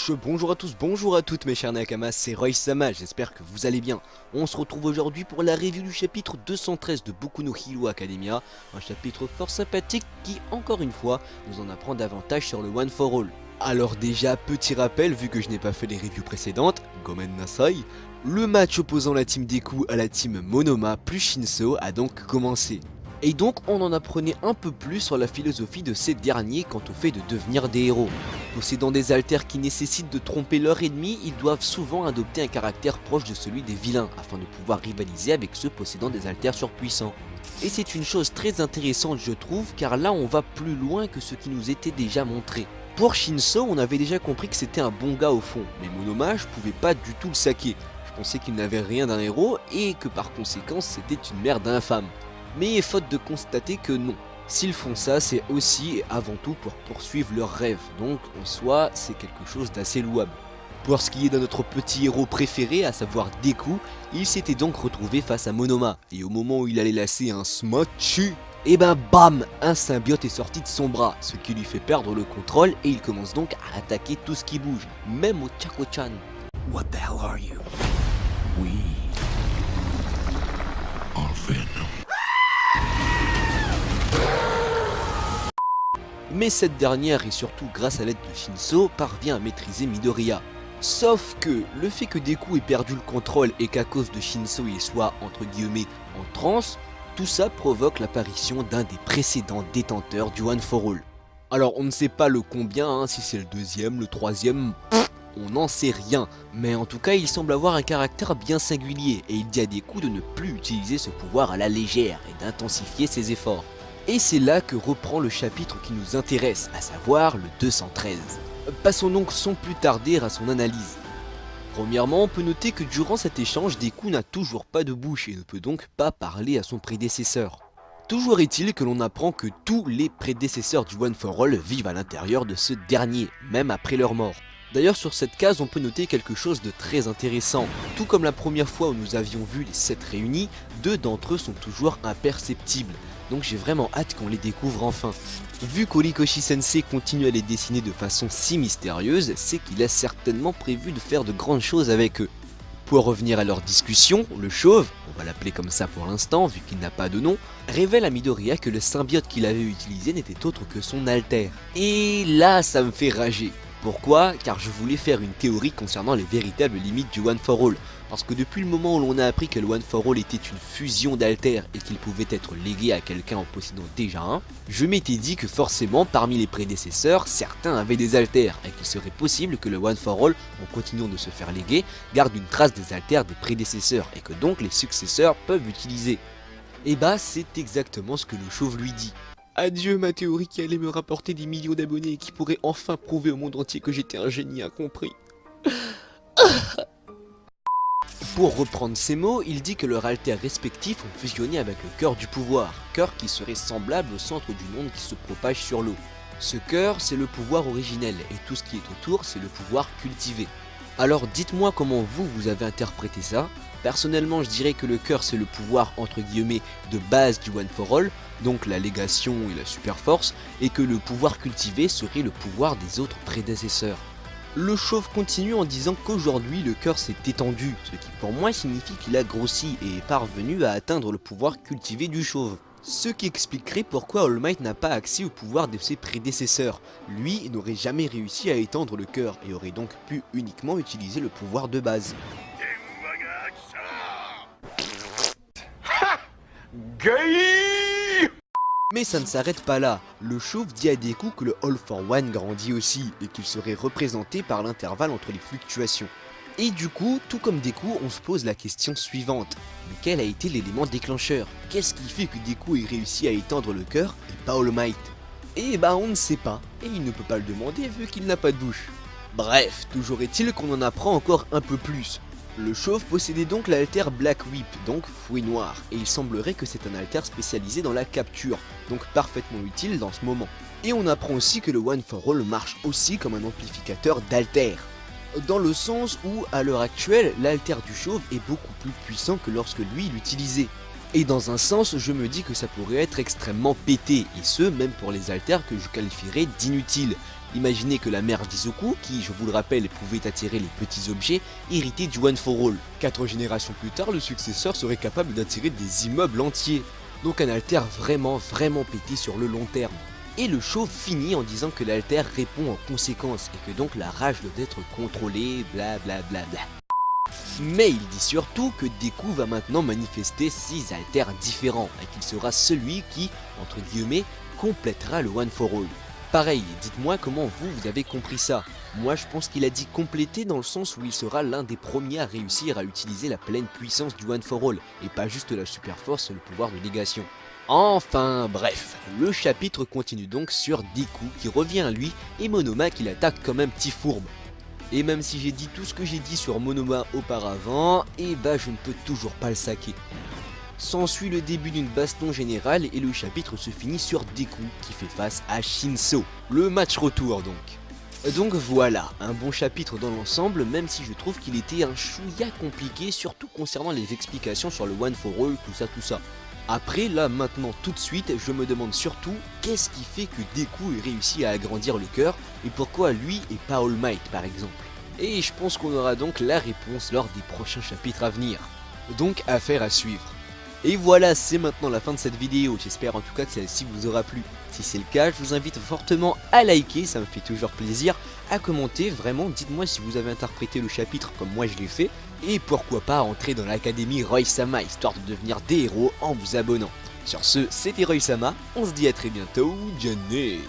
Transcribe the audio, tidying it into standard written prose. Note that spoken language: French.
Wesh, bonjour à tous, bonjour à toutes mes chers Nakamas, c'est Roy-sama, j'espère que vous allez bien. On se retrouve aujourd'hui pour la review du chapitre 213 de Boku no Hero Academia, un chapitre fort sympathique qui, encore une fois, nous en apprend davantage sur le One for All. Alors déjà, petit rappel, vu que je n'ai pas fait les reviews précédentes, Gomen Nasai, le match opposant la team Deku à la team Monoma plus Shinso a donc commencé. Et donc on en apprenait un peu plus sur la philosophie de ces derniers quant au fait de devenir des héros. Possédant des alters qui nécessitent de tromper leur ennemi, ils doivent souvent adopter un caractère proche de celui des vilains, afin de pouvoir rivaliser avec ceux possédant des alters surpuissants. Et c'est une chose très intéressante je trouve, car là on va plus loin que ce qui nous était déjà montré. Pour Shinso, on avait déjà compris que c'était un bon gars au fond, mais Monoma je pouvais pas du tout le saquer. Je pensais qu'il n'avait rien d'un héros, et que par conséquent c'était une merde infâme. Mais faute de constater que non. S'ils font ça, c'est aussi et avant tout pour poursuivre leurs rêves, donc en soi, c'est quelque chose d'assez louable. Pour ce qui est de notre petit héros préféré, à savoir Deku, il s'était donc retrouvé face à Monoma, et au moment où il allait lasser un Smachi, et ben bam, un symbiote est sorti de son bras, ce qui lui fait perdre le contrôle, et il commence donc à attaquer tout ce qui bouge, même au Chako-chan. What the hell are you? We are Venom. Mais cette dernière, et surtout grâce à l'aide de Shinso, parvient à maîtriser Midoriya. Sauf que le fait que Deku ait perdu le contrôle et qu'à cause de Shinso il soit entre guillemets en transe, tout ça provoque l'apparition d'un des précédents détenteurs du One for All. Alors on ne sait pas le combien, si c'est le deuxième, le troisième, on n'en sait rien. Mais en tout cas il semble avoir un caractère bien singulier et il dit à Deku de ne plus utiliser ce pouvoir à la légère et d'intensifier ses efforts. Et c'est là que reprend le chapitre qui nous intéresse, à savoir le 213. Passons donc sans plus tarder à son analyse. Premièrement, on peut noter que durant cet échange, Deku n'a toujours pas de bouche et ne peut donc pas parler à son prédécesseur. Toujours est-il que l'on apprend que tous les prédécesseurs du One for All vivent à l'intérieur de ce dernier, même après leur mort. D'ailleurs sur cette case on peut noter quelque chose de très intéressant. Tout comme la première fois où nous avions vu les 7 réunis, 2 d'entre eux sont toujours imperceptibles. Donc j'ai vraiment hâte qu'on les découvre enfin. Vu qu'Horikoshi Sensei continue à les dessiner de façon si mystérieuse, c'est qu'il a certainement prévu de faire de grandes choses avec eux. Pour revenir à leur discussion, le chauve, on va l'appeler comme ça pour l'instant vu qu'il n'a pas de nom, révèle à Midoriya que le symbiote qu'il avait utilisé n'était autre que son alter. Et là ça me fait rager. Pourquoi? Car je voulais faire une théorie concernant les véritables limites du One for All. Parce que depuis le moment où l'on a appris que le One for All était une fusion d'alters et qu'il pouvait être légué à quelqu'un en possédant déjà un, je m'étais dit que forcément parmi les prédécesseurs, certains avaient des alters et qu'il serait possible que le One for All, en continuant de se faire léguer, garde une trace des alters des prédécesseurs et que donc les successeurs peuvent utiliser. Et bah c'est exactement ce que le chauve lui dit. Adieu ma théorie qui allait me rapporter des millions d'abonnés et qui pourrait enfin prouver au monde entier que j'étais un génie incompris. Pour reprendre ses mots, il dit que leurs alters respectifs ont fusionné avec le cœur du pouvoir, cœur qui serait semblable au centre du monde qui se propage sur l'eau. Ce cœur, c'est le pouvoir originel, et tout ce qui est autour, c'est le pouvoir cultivé. Alors dites-moi comment vous avez interprété ça. Personnellement, je dirais que le cœur, c'est le pouvoir entre guillemets de base du One for All, donc la légation et la super force, et que le pouvoir cultivé serait le pouvoir des autres prédécesseurs. Le chauve continue en disant qu'aujourd'hui le cœur s'est étendu, ce qui pour moi signifie qu'il a grossi et est parvenu à atteindre le pouvoir cultivé du chauve. Ce qui expliquerait pourquoi All Might n'a pas accès au pouvoir de ses prédécesseurs. Lui n'aurait jamais réussi à étendre le cœur et aurait donc pu uniquement utiliser le pouvoir de base. Mais ça ne s'arrête pas là, le chauve dit à Deku que le All for One grandit aussi et qu'il serait représenté par l'intervalle entre les fluctuations. Et du coup, tout comme Deku, on se pose la question suivante. Mais quel a été l'élément déclencheur? Qu'est-ce qui fait que Deku ait réussi à étendre le cœur et pas All Might? Et bah on ne sait pas, et il ne peut pas le demander vu qu'il n'a pas de bouche. Bref, toujours est-il qu'on en apprend encore un peu plus. Le chauve possédait donc l'alter Black Whip, donc fouet noir, et il semblerait que c'est un alter spécialisé dans la capture, donc parfaitement utile dans ce moment. Et on apprend aussi que le One for All marche aussi comme un amplificateur d'alter, dans le sens où, à l'heure actuelle, l'alter du chauve est beaucoup plus puissant que lorsque lui l'utilisait. Et dans un sens, je me dis que ça pourrait être extrêmement pété, et ce, même pour les alters que je qualifierais d'inutiles, Imaginez que la mère d'Izuku, qui je vous le rappelle pouvait attirer les petits objets, héritait du One for All. 4 générations plus tard, le successeur serait capable d'attirer des immeubles entiers. Donc un alter vraiment pété sur le long terme. Et le show finit en disant que l'alter répond en conséquence et que donc la rage doit être contrôlée, blablabla. Mais il dit surtout que Deku va maintenant manifester 6 alters différents et qu'il sera celui qui, entre guillemets, complétera le One for All. Pareil, dites-moi comment vous avez compris ça. Moi je pense qu'il a dit compléter dans le sens où il sera l'un des premiers à réussir à utiliser la pleine puissance du One for All et pas juste la super force et le pouvoir de négation. Enfin bref, le chapitre continue donc sur Deku qui revient à lui et Monoma qui l'attaque comme un petit fourbe. Et même si j'ai dit tout ce que j'ai dit sur Monoma auparavant, et bah je ne peux toujours pas le saquer. S'ensuit le début d'une baston générale et le chapitre se finit sur Deku qui fait face à Shinso. Le match retour donc. Donc voilà, un bon chapitre dans l'ensemble, même si je trouve qu'il était un chouïa compliqué, surtout concernant les explications sur le One for All, tout ça. Après, là, maintenant, tout de suite, je me demande surtout qu'est-ce qui fait que Deku ait réussi à agrandir le cœur et pourquoi lui et pas All Might par exemple. Et je pense qu'on aura donc la réponse lors des prochains chapitres à venir. Donc affaire à suivre. Et voilà, c'est maintenant la fin de cette vidéo, j'espère en tout cas que celle-ci vous aura plu. Si c'est le cas, je vous invite fortement à liker, ça me fait toujours plaisir, à commenter, vraiment, dites-moi si vous avez interprété le chapitre comme moi je l'ai fait, et pourquoi pas entrer dans l'académie Roy-sama, histoire de devenir des héros en vous abonnant. Sur ce, c'était Roy-sama, on se dit à très bientôt, Johnny.